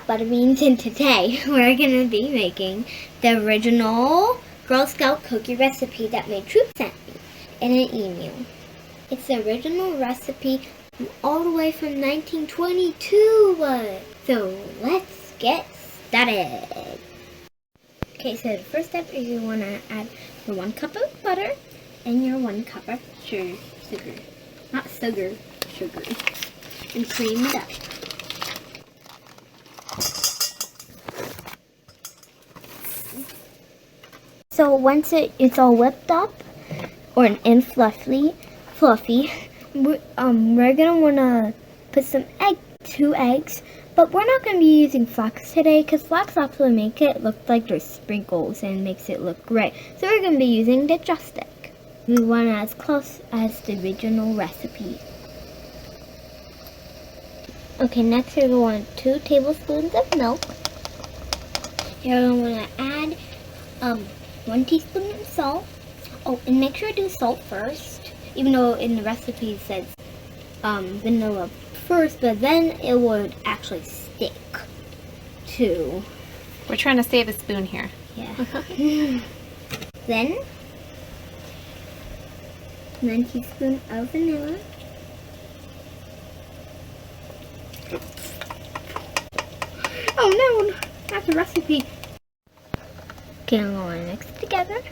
ButterBeanz, and today we're going to be making the original Girl Scout cookie recipe that my troop sent me in an email. It's the original recipe all the way from 1922. So let's get started. Okay, so the first step is you want to add your 1 cup of butter and your 1 cup of sugar. Not sugar, sugar. And cream it up. So once it's all whipped up and fluffy, we're gonna wanna put some 2 eggs, but we're not gonna be using flax today because flax actually make it look like there's sprinkles and makes it look gray. So we're gonna be using the just egg. We want as close as the original recipe. Okay, next you're gonna want 2 tablespoons of milk. You're gonna wanna add 1 teaspoon of salt. Oh, and make sure to do salt first, even though in the recipe it says vanilla first, but then it would actually stick to. We're trying to save a spoon here. Yeah. Then 1 teaspoon of vanilla. Oh no, that's the recipe. Okay, I'm going to mix it together.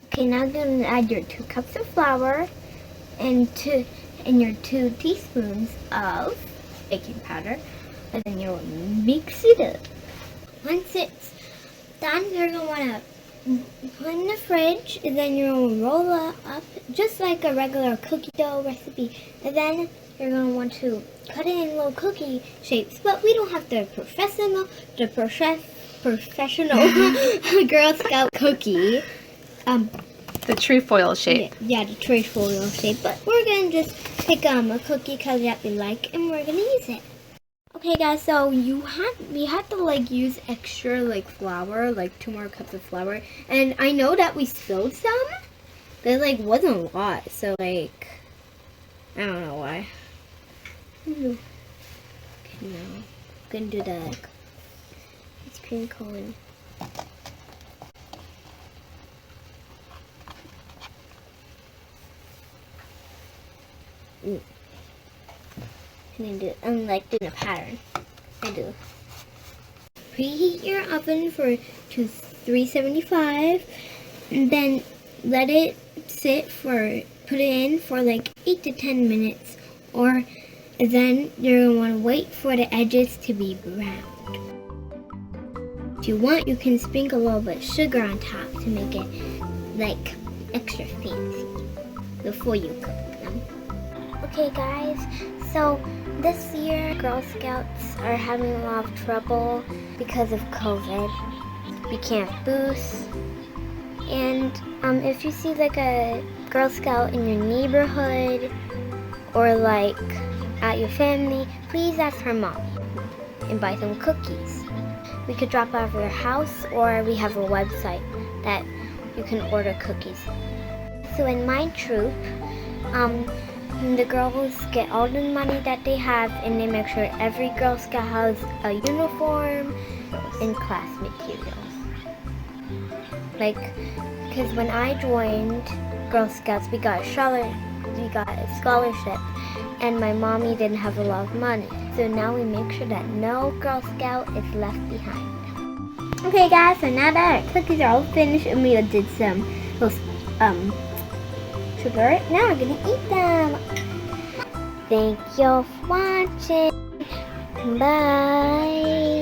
Okay, now I'm going to add your 2 cups of flour and your 2 teaspoons of baking powder, and then you'll mix it up. Once it's done, you're going to want to put in the fridge, and then you're going to roll it up just like a regular cookie dough recipe, and then you're going to want to cut it in little cookie shapes, but we don't have the professional Girl Scout cookie. The trefoil shape. Yeah, the trefoil shape, but we're going to just pick a cookie color that we like, and we're going to use it. Okay guys, so we had to use extra flour, 2 more cups of flour, and I know that we spilled some, but it wasn't a lot, so I don't know why. Okay, now I'm gonna do the ice cream cone. And doing a pattern. I do. Preheat your oven to 375, and then let it sit put it in for 8 to 10 minutes, or then you're going to want to wait for the edges to be browned. If you want, you can sprinkle a little bit of sugar on top to make it extra fancy before you cook them. Okay guys, so this year Girl Scouts are having a lot of trouble because of COVID. We can't boost. And if you see a Girl Scout in your neighborhood or at your family, please ask her mom and buy some cookies. We could drop out of your house, or we have a website that you can order cookies. So in my troop, the girls get all the money that they have, and they make sure every Girl Scout has a uniform and class materials. Because when I joined Girl Scouts, we got a scholarship, and my mommy didn't have a lot of money. So now we make sure that no Girl Scout is left behind. Okay guys, so now that our cookies are all finished and we did some sugar, now we're gonna eat them. Thank you for watching. Bye.